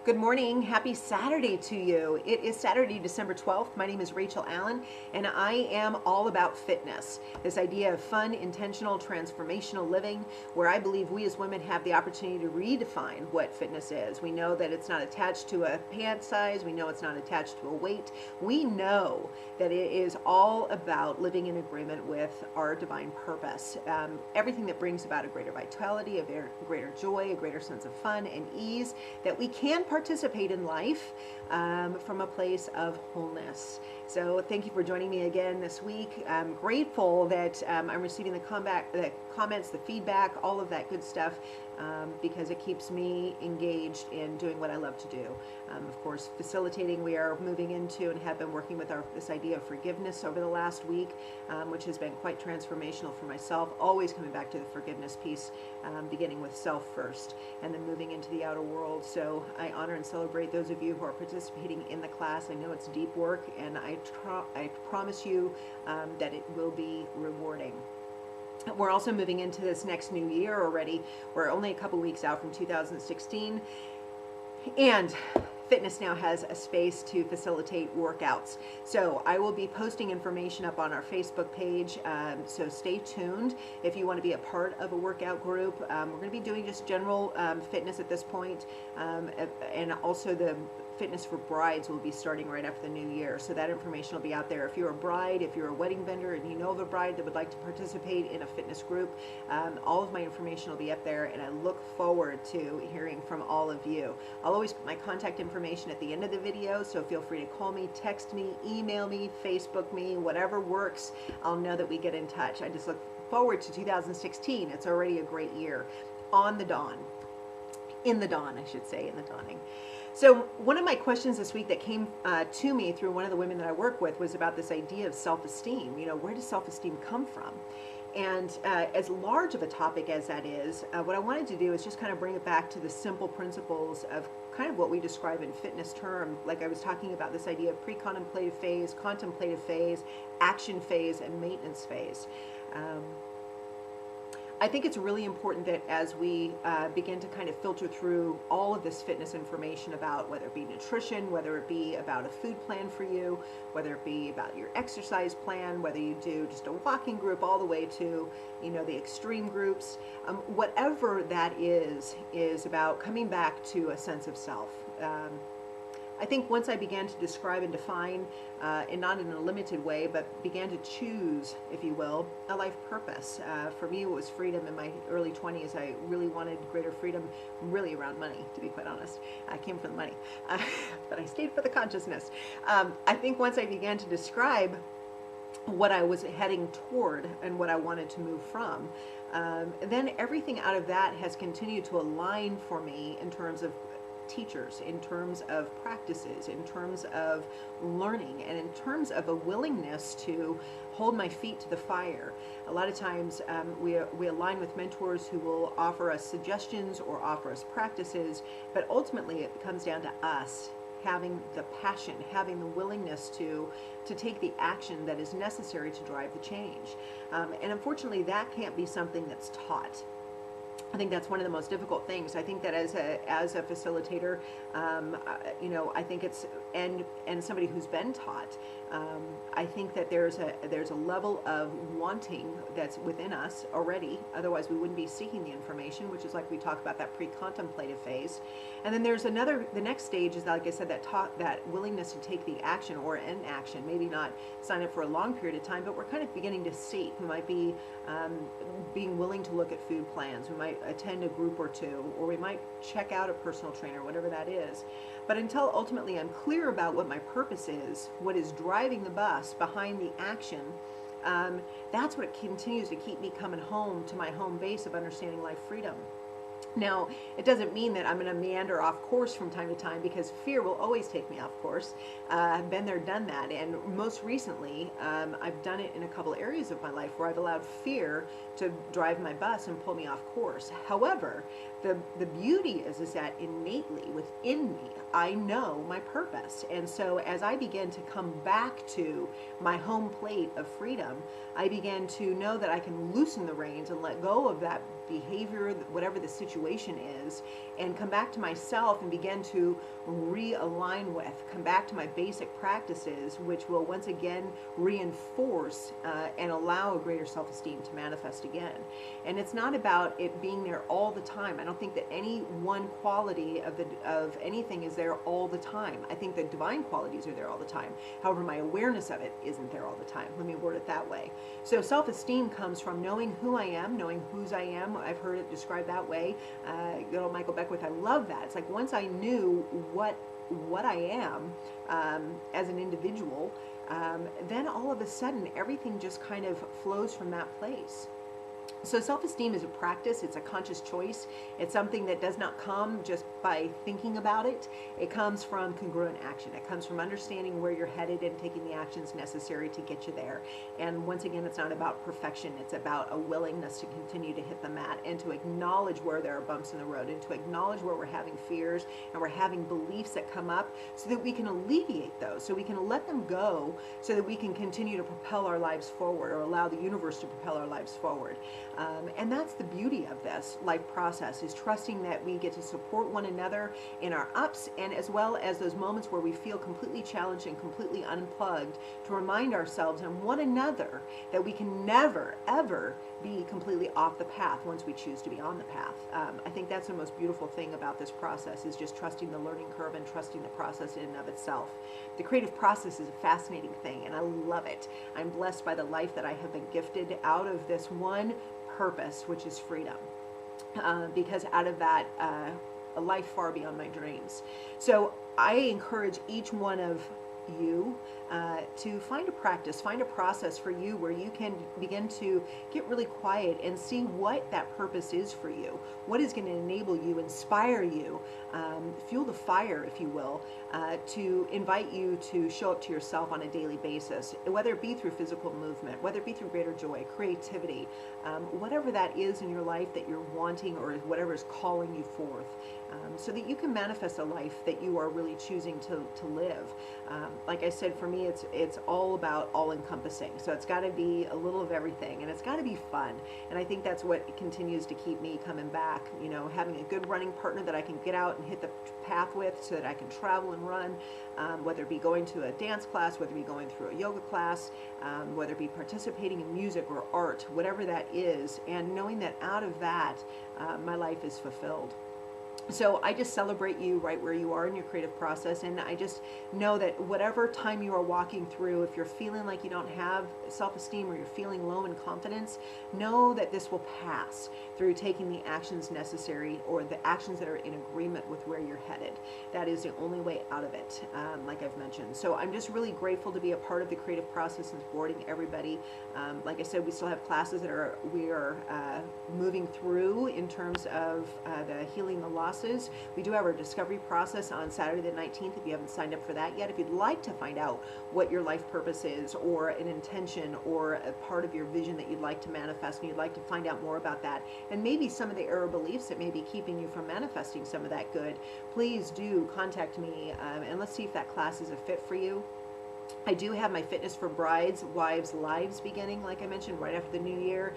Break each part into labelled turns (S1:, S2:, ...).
S1: Good morning. Happy Saturday to you. It is Saturday, December 12th. My name is Rachel Allen, and I am all about fitness. This idea of fun, intentional, transformational living, where I believe we as women have the opportunity to redefine what fitness is. We know that it's not attached to a pant size. We know it's not attached to a weight. We know that it is all about living in agreement with our divine purpose. Everything that brings about a greater vitality, a greater joy, a greater sense of fun and ease, that we can participate in life from a place of wholeness. So thank you for joining me again this week. I'm grateful that I'm receiving the comments, the feedback, all of that good stuff, because it keeps me engaged in doing what I love to do. Of course, facilitating, we are moving into and have been working with this idea of forgiveness over the last week, which has been quite transformational for myself, always coming back to the forgiveness piece, beginning with self first and then moving into the outer world. So I honor and celebrate those of you who are participating in the class. I know it's deep work, and I promise you that it will be rewarding. We're also moving into this next new year already. We're only a couple weeks out from 2016, and fitness now has a space to facilitate workouts. So I will be posting information up on our Facebook page, so stay tuned if you want to be a part of a workout group. We're going to be doing just general fitness at this point, and also the Fitness for Brides will be starting right after the new year. So that information will be out there. If you're a bride, if you're a wedding vendor and you know of a bride that would like to participate in a fitness group, all of my information will be up there, and I look forward to hearing from all of you. I'll always put my contact information at the end of the video, so feel free to call me, text me, email me, Facebook me, whatever works. I'll know that we get in touch. I just look forward to 2016. It's already a great year. On the dawn. In the dawn, I should say, in the dawning. So one of my questions this week that came to me through one of the women that I work with was about this idea of self-esteem. You know, where does self-esteem come from? And as large of a topic as that is, what I wanted to do is just kind of bring it back to the simple principles of kind of what we describe in fitness term. Like I was talking about this idea of pre-contemplative phase, contemplative phase, action phase, and maintenance phase. I think it's really important that as we begin to kind of filter through all of this fitness information about whether it be nutrition, whether it be about a food plan for you, whether it be about your exercise plan, whether you do just a walking group all the way to, you know, the extreme groups, whatever that is about coming back to a sense of self. I think once I began to describe and define, and not in a limited way, but began to choose, if you will, a life purpose. For me, it was freedom. In my early 20s, I really wanted greater freedom, really around money, to be quite honest. I came for the money, but I stayed for the consciousness. I think once I began to describe what I was heading toward and what I wanted to move from, then everything out of that has continued to align for me in terms of teachers, in terms of practices, in terms of learning, and in terms of a willingness to hold my feet to the fire. A lot of times we align with mentors who will offer us suggestions or offer us practices, but ultimately it comes down to us having the passion, having the willingness to take the action that is necessary to drive the change. And unfortunately, that can't be something that's taught. I think that's one of the most difficult things. I think that as a facilitator, you know, I think it's and somebody who's been taught, I think that there's a level of wanting that's within us already. Otherwise, we wouldn't be seeking the information, which is like we talk about that pre-contemplative phase. And then there's the next stage is, like I said, that willingness to take the action or an action. Maybe not sign up for a long period of time, but we're kind of beginning to seek. We might be being willing to look at food plans. We might attend a group or two, or we might check out a personal trainer, whatever that is. But until ultimately I'm clear about what my purpose is, what is driving the bus behind the action, that's what continues to keep me coming home to my home base of understanding life freedom. Now, it doesn't mean that I'm going to meander off course from time to time, because fear will always take me off course. I've been there, done that, and most recently, I've done it in a couple areas of my life where I've allowed fear to drive my bus and pull me off course. However, the beauty is that innately within me, I know my purpose. And so as I begin to come back to my home plate of freedom, I began to know that I can loosen the reins and let go of that behavior, whatever the situation is, and come back to myself and begin to realign with, come back to my basic practices, which will once again reinforce and allow a greater self-esteem to manifest again. And it's not about it being there all the time. I don't think that any one quality of anything is there all the time. I think the divine qualities are there all the time. However, my awareness of it isn't there all the time. Let me word it that way. So self-esteem comes from knowing who I am, knowing whose I am. I've heard it described that way. Good old Michael Beckwith, I love that. It's like once I knew what I am as an individual, then all of a sudden everything just kind of flows from that place. So self-esteem is a practice. It's a conscious choice. It's something that does not come just by thinking about it. It comes from congruent action. It comes from understanding where you're headed and taking the actions necessary to get you there. And once again, it's not about perfection. It's about a willingness to continue to hit the mat and to acknowledge where there are bumps in the road and to acknowledge where we're having fears and we're having beliefs that come up so that we can alleviate those, so we can let them go, so that we can continue to propel our lives forward or allow the universe to propel our lives forward. And that's the beauty of this life process, is trusting that we get to support one another in our ups and as well as those moments where we feel completely challenged and completely unplugged, to remind ourselves and one another that we can never, ever be completely off the path once we choose to be on the path. I think that's the most beautiful thing about this process, is just trusting the learning curve and trusting the process in and of itself. The creative process is a fascinating thing, and I love it. I'm blessed by the life that I have been gifted out of this one purpose, which is freedom, because out of that, a life far beyond my dreams. So I encourage each one of you to find a practice, find a process for you where you can begin to get really quiet and see what that purpose is for you. What is going to enable you, inspire you, fuel the fire, if you will, to invite you to show up to yourself on a daily basis, whether it be through physical movement, whether it be through greater joy, creativity, whatever that is in your life that you're wanting or whatever is calling you forth, so that you can manifest a life that you are really choosing to live. Like I said, for me, it's all about all-encompassing. So it's got to be a little of everything, and it's got to be fun. And I think that's what continues to keep me coming back. You know, having a good running partner that I can get out and hit the path with, so that I can travel and run, whether it be going to a dance class, whether it be going through a yoga class, whether it be participating in music or art, whatever that is, and knowing that out of that, my life is fulfilled. So I just celebrate you right where you are in your creative process, and I just know that whatever time you are walking through, if you're feeling like you don't have self-esteem or you're feeling low in confidence, know that this will pass through taking the actions necessary, or the actions that are in agreement with where you're headed. That is the only way out of it, like I've mentioned. So I'm just really grateful to be a part of the creative process and supporting everybody. Like I said, we still have classes that we are moving through in terms of the healing the losses. We do have our discovery process on Saturday the 19th if you haven't signed up for that yet. If you'd like to find out what your life purpose is, or an intention, or a part of your vision that you'd like to manifest, and you'd like to find out more about that, and maybe some of the error beliefs that may be keeping you from manifesting some of that good, please do contact me, and let's see if that class is a fit for you. I do have my Fitness for Brides, Wives Lives beginning, like I mentioned, right after the new year,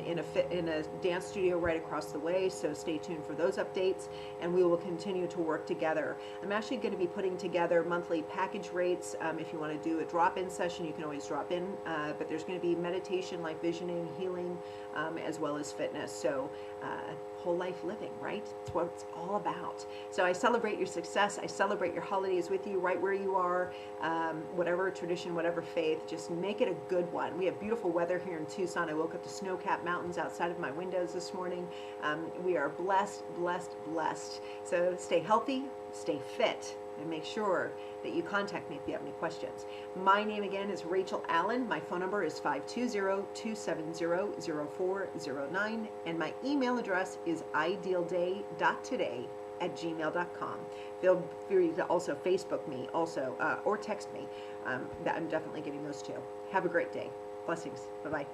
S1: in a dance studio right across the way, so stay tuned for those updates, and we will continue to work together. I'm actually going to be putting together monthly package rates. If you want to do a drop-in session, you can always drop in, but there's going to be meditation, life visioning, healing, as well as fitness. So whole life living, right? It's what it's all about. So I celebrate your success. I celebrate your holidays with you right where you are, whatever tradition, whatever faith, just make it a good one. We have beautiful weather here in Tucson. I woke up to snow-capped mountains outside of my windows this morning. We are blessed, blessed, blessed. So stay healthy, stay fit, and make sure that you contact me if you have any questions. My name again is Rachel Allen. My phone number is 520-270-0409, and my email address is idealday.today@gmail.com. Feel free to also Facebook me also, or text me. I'm definitely getting those too. Have a great day. Blessings. Bye-bye.